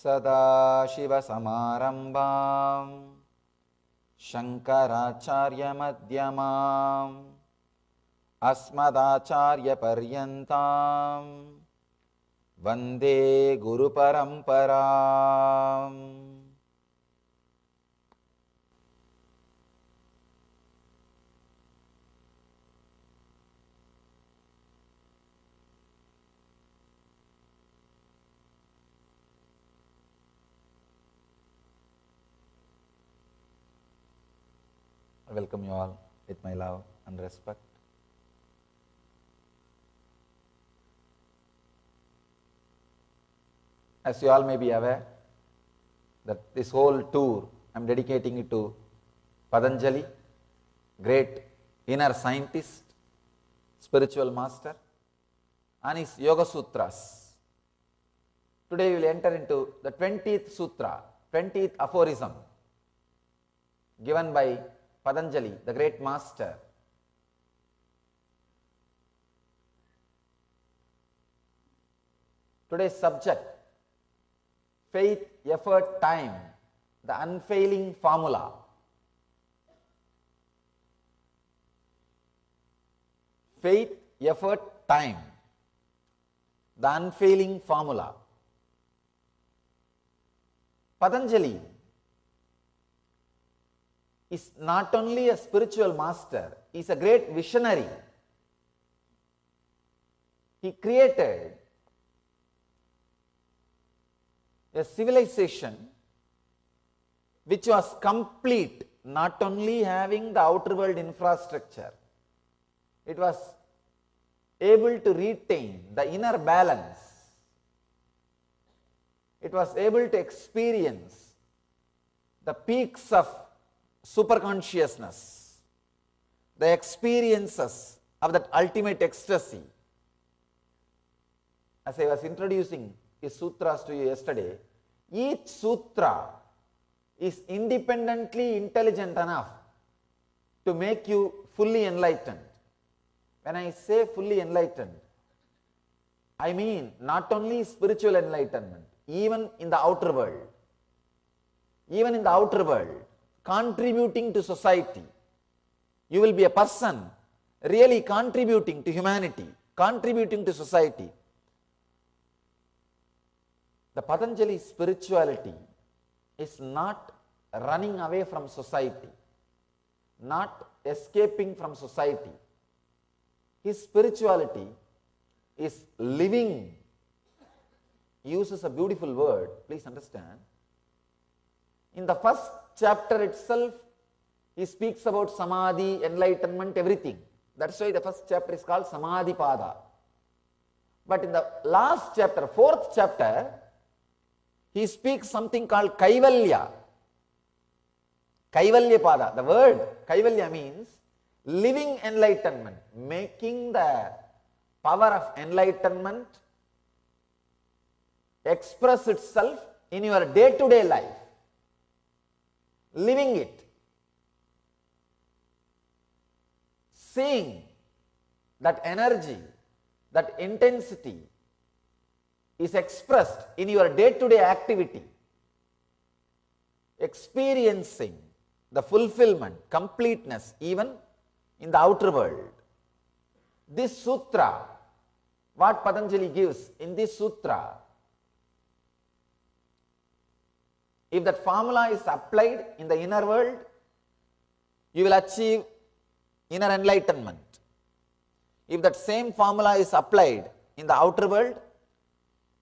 सदाशिवसमारम्भां शङ्कराचार्यमध्यमाम् अस्मदाचार्यपर्यन्तां वन्दे गुरुपरम्पराम्. I welcome you all with my love and respect. As you all may be aware, that this whole tour I am dedicating it to Patanjali, great inner scientist, spiritual master, and his Yoga Sutras. Today we will enter into the 20th Sutra, 20th aphorism given by Patanjali, the great master. Today's subject, faith, effort, time, the unfailing formula. Faith, effort, time, the unfailing formula. Patanjali is not only a spiritual master, he is a great visionary. He created a civilization which was complete, not only having the outer world infrastructure, it was able to retain the inner balance. It was able to experience the peaks of superconsciousness, the experiences of that ultimate ecstasy. As I was introducing his sutras to you yesterday, each sutra is independently intelligent enough to make you fully enlightened. When I say fully enlightened, I mean not only spiritual enlightenment, even in the outer world. Even in the outer world, contributing to society. You will be a person really contributing to humanity, contributing to society. The Patanjali spirituality is not running away from society, not escaping from society. His spirituality is living. He uses a beautiful word, please understand. In the first chapter itself, he speaks about samadhi, enlightenment, everything. That's why the first chapter is called Samadhi Pada. But in the last chapter, fourth chapter, he speaks something called Kaivalya. Kaivalya Pada. The word Kaivalya means living enlightenment, making the power of enlightenment express itself in your day-to-day life. Living it, seeing that energy, that intensity is expressed in your day-to-day activity, experiencing the fulfillment, completeness even in the outer world. This sutra, what Patanjali gives in this sutra, if that formula is applied in the inner world, you will achieve inner enlightenment. If that same formula is applied in the outer world,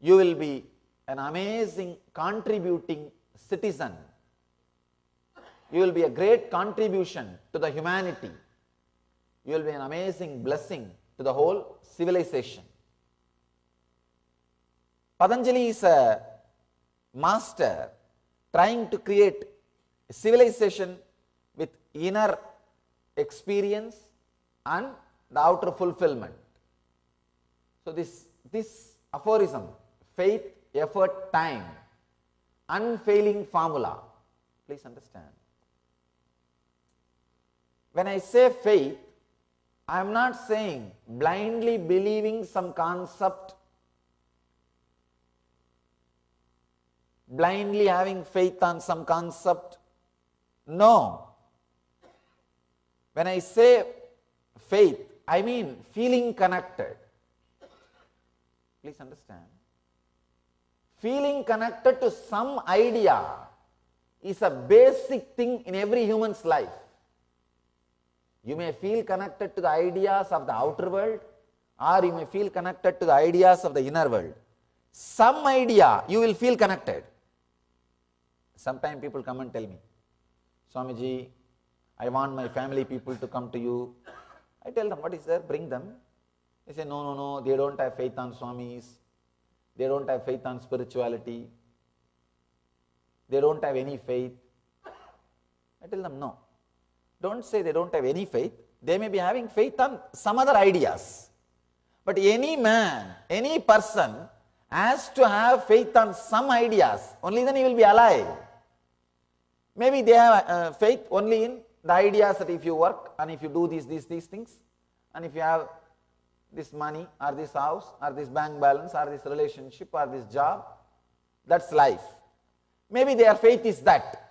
you will be an amazing contributing citizen. You will be a great contribution to the humanity. You will be an amazing blessing to the whole civilization. Patanjali is a master trying to create a civilization with inner experience and the outer fulfillment. So this aphorism, faith, effort, time, unfailing formula, please understand. When I say faith, I am not saying blindly believing some concept blindly having faith on some concept. No. When I say faith, I mean feeling connected. Please understand. Feeling connected to some idea is a basic thing in every human's life. You may feel connected to the ideas of the outer world, or you may feel connected to the ideas of the inner world. Some idea you will feel connected. Sometimes people come and tell me, Swamiji, I want my family people to come to you. I tell them, what is there? Bring them. They say, no, they don't have faith on Swamis. They don't have faith on spirituality. They don't have any faith. I tell them, no. Don't say they don't have any faith. They may be having faith on some other ideas. But any man, any person has to have faith on some ideas. Only then he will be alive. Maybe they have faith only in the ideas that if you work and if you do these things, and if you have this money or this house or this bank balance or this relationship or this job, that's life. Maybe their faith is that.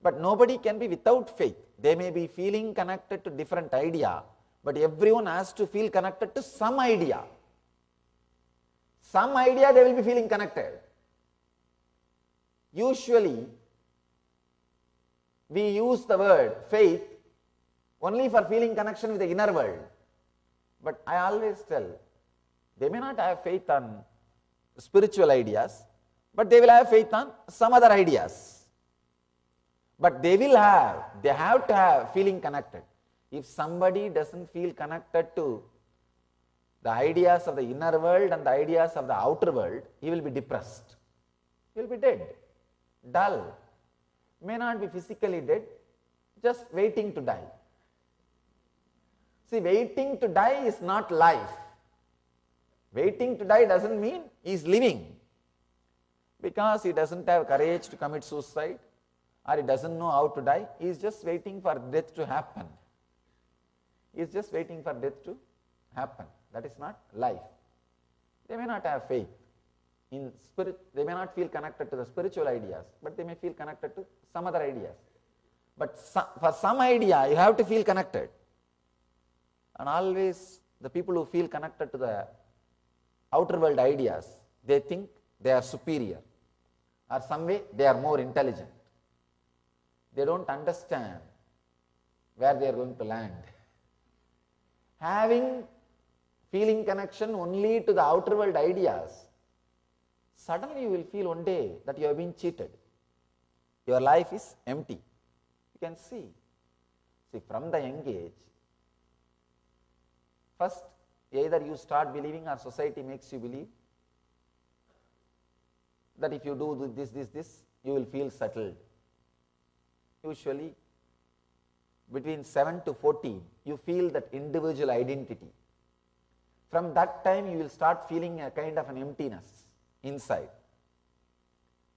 But nobody can be without faith. They may be feeling connected to different idea, but everyone has to feel connected to some idea. Some idea they will be feeling connected. Usually, we use the word faith only for feeling connection with the inner world. But I always tell, they may not have faith on spiritual ideas, but they will have faith on some other ideas. But they have to have feeling connected. If somebody doesn't feel connected to the ideas of the inner world and the ideas of the outer world, he will be depressed. He will be dead, dull. May not be physically dead, just waiting to die. See, waiting to die is not life. Waiting to die doesn't mean he is living. Because he doesn't have courage to commit suicide, or he doesn't know how to die, he is just waiting for death to happen. He is just waiting for death to happen. That is not life. They may not have faith in spirit, they may not feel connected to the spiritual ideas, but they may feel connected to some other ideas. But for some idea, you have to feel connected. And always the people who feel connected to the outer world ideas, they think they are superior, or some way they are more intelligent. They don't understand where they are going to land. Having feeling connection only to the outer world ideas, suddenly you will feel one day that you have been cheated. Your life is empty. You can see. See, from the young age, first either you start believing or society makes you believe that if you do this, you will feel settled. Usually, between 7 to 14, you feel that individual identity. From that time, you will start feeling a kind of an emptiness inside.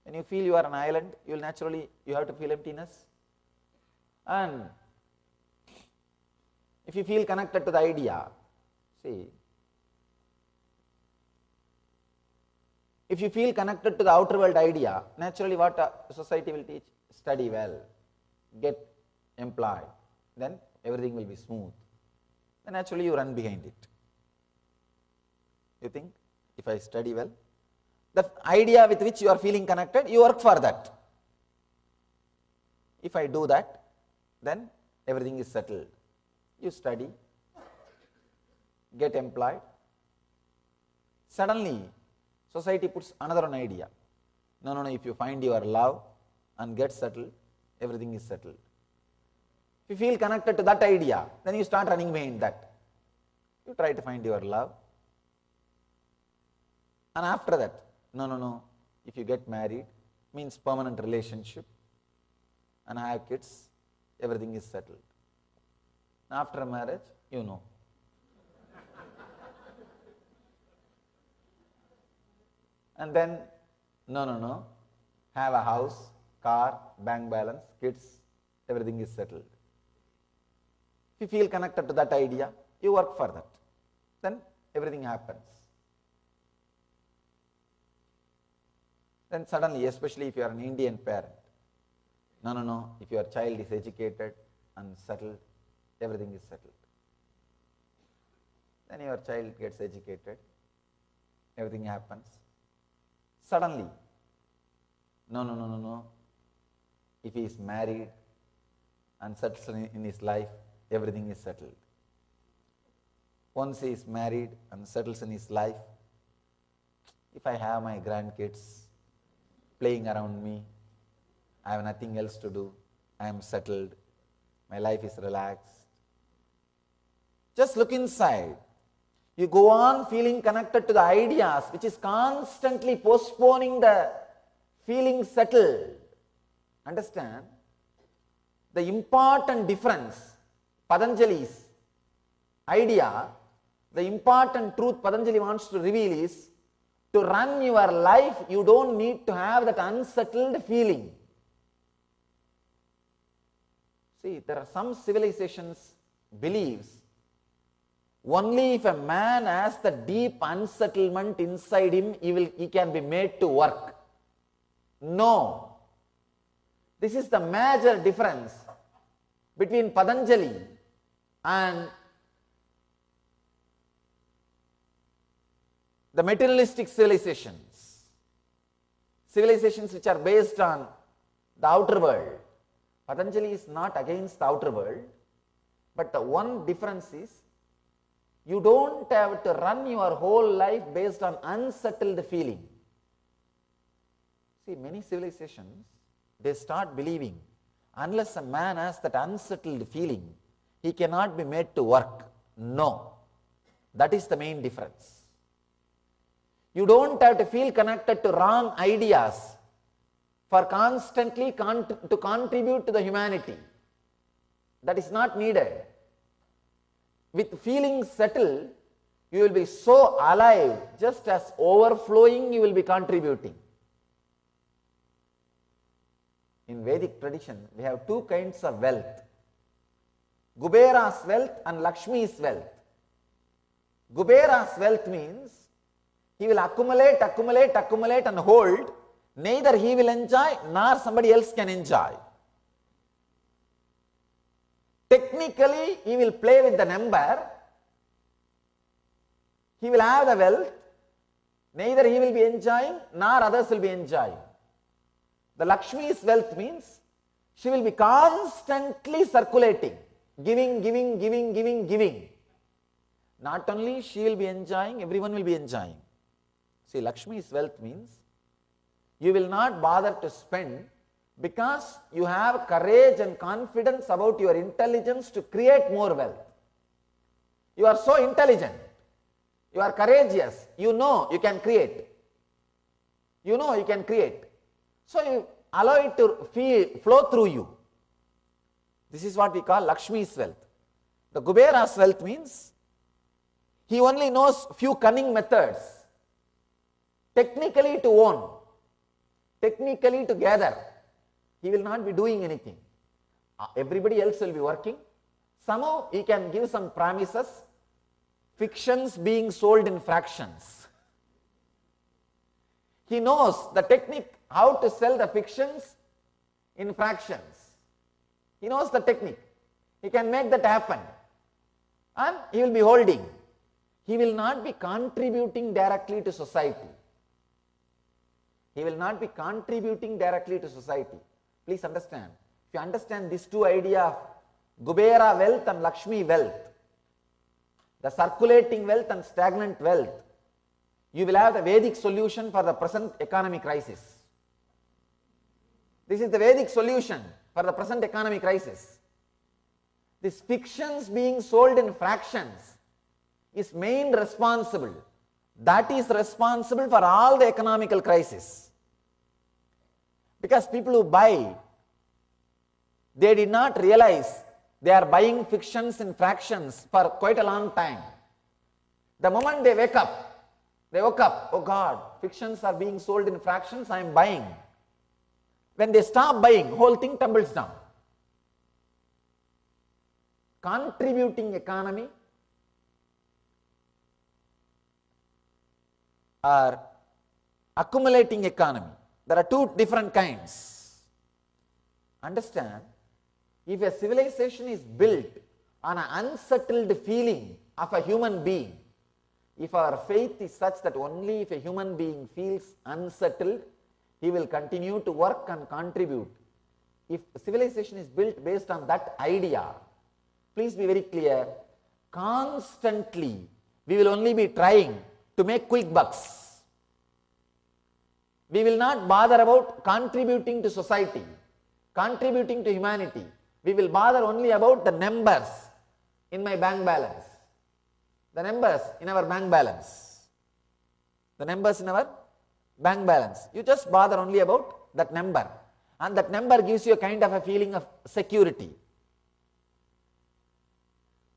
When you feel you are an island, you will naturally, you have to feel emptiness. And if you feel connected to the idea, see, if you feel connected to the outer world idea, naturally what society will teach? Study well, get employed, then everything will be smooth. Then naturally you run behind it. You think, if I study well, the idea with which you are feeling connected, you work for that. If I do that, then everything is settled. You study, get employed. Suddenly, society puts another one idea. No, if you find your love and get settled, everything is settled. If you feel connected to that idea, then you start running behind that. You try to find your love. And after that, no, if you get married, means permanent relationship, and have kids, everything is settled. After marriage, you know. And then, no, have a house, car, bank balance, kids, everything is settled. If you feel connected to that idea, you work for that. Then everything happens. Then suddenly, especially if you are an Indian parent, no, if your child is educated and settled, everything is settled. Then your child gets educated, everything happens. Suddenly, no, if he is married and settles in his life, everything is settled. Once he is married and settles in his life, if I have my grandkids playing around me, I have nothing else to do, I am settled, my life is relaxed. Just look inside. You go on feeling connected to the ideas, which is constantly postponing the feeling settled. Understand? The important difference, Patanjali's idea, the important truth Patanjali wants to reveal is, to run your life, you don't need to have that unsettled feeling. See, there are some civilizations believes only if a man has the deep unsettlement inside him, he can be made to work. No. This is the major difference between Patanjali and the materialistic civilizations. Civilizations which are based on the outer world. Patanjali is not against the outer world, but the one difference is, you don't have to run your whole life based on unsettled feeling. See, many civilizations, they start believing, unless a man has that unsettled feeling, he cannot be made to work. No. That is the main difference. You don't have to feel connected to wrong ideas for constantly to contribute to the humanity. That is not needed. With feeling settled, you will be so alive, just as overflowing you will be contributing. In Vedic tradition, we have two kinds of wealth. Kubera's wealth and Lakshmi's wealth. Kubera's wealth means he will accumulate and hold. Neither he will enjoy nor somebody else can enjoy. Technically, he will play with the number. He will have the wealth. Neither he will be enjoying nor others will be enjoying. The Lakshmi's wealth means she will be constantly circulating, giving. Not only she will be enjoying, everyone will be enjoying. See, Lakshmi's wealth means you will not bother to spend because you have courage and confidence about your intelligence to create more wealth. You are so intelligent. You are courageous. You know you can create. You know you can create. So you allow it to flow through you. This is what we call Lakshmi's wealth. The Kubera's wealth means he only knows few cunning methods. Technically to own, technically to gather. He will not be doing anything. Everybody else will be working. Somehow he can give some promises. Fictions being sold in fractions. He knows the technique how to sell the fictions in fractions. He knows the technique. He can make that happen. And he will be holding. He will not be contributing directly to society. He will not be contributing directly to society. Please understand. If you understand these two ideas of Kubera wealth and Lakshmi wealth, the circulating wealth and stagnant wealth, you will have the Vedic solution for the present economic crisis. This is the Vedic solution for the present economic crisis. These fictions being sold in fractions is main responsible. That is responsible for all the economical crisis. Because people who buy, they did not realize they are buying fictions in fractions for quite a long time. The moment they woke up, oh God, fictions are being sold in fractions, I am buying. When they stop buying, whole thing tumbles down. Contributing economy or accumulating economy, There are two different kinds. Understand, if a civilization is built on an unsettled feeling of a human being, if our faith is such that only if a human being feels unsettled, he will continue to work and contribute. If civilization is built based on that idea, please be very clear, constantly we will only be trying to make quick bucks. We will not bother about contributing to society, contributing to humanity. We will bother only about the numbers in my bank balance, the numbers in our bank balance, the numbers in our bank balance. You just bother only about that number, and that number gives you a kind of a feeling of security,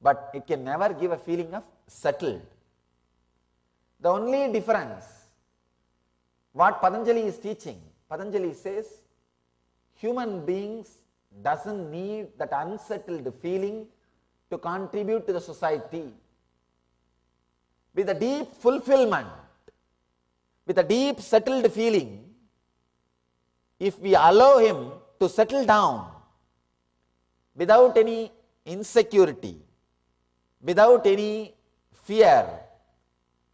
but it can never give a feeling of settled. The only difference, what Patanjali is teaching, Patanjali says human beings doesn't need that unsettled feeling to contribute to the society. With a deep fulfillment, with a deep settled feeling, if we allow him to settle down without any insecurity, without any fear,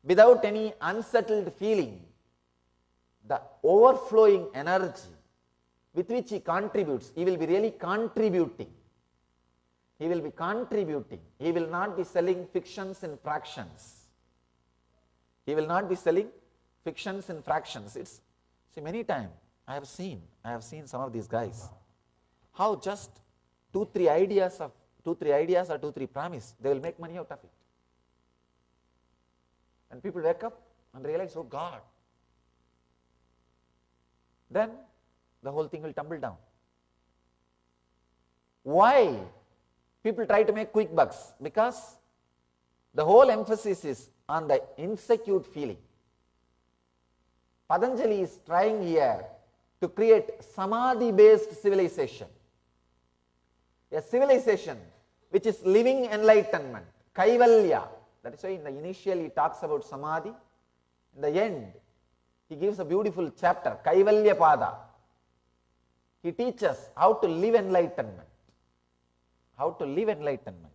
without any unsettled feeling, the overflowing energy with which he contributes, he will be really contributing. He will be contributing. He will not be selling fictions and fractions. He will not be selling fictions and fractions. It's, see, many times I have seen some of these guys, how just two, three ideas or two, three promise, they will make money out of it. And people wake up and realize, oh God. Then the whole thing will tumble down. Why people try to make quick bucks? Because the whole emphasis is on the insecure feeling. Patanjali is trying here to create samadhi-based civilization. A civilization which is living enlightenment, kaivalya. That is why in the initial he talks about samadhi. In the end, he gives a beautiful chapter, Kaivalya Pada. He teaches how to live enlightenment. How to live enlightenment.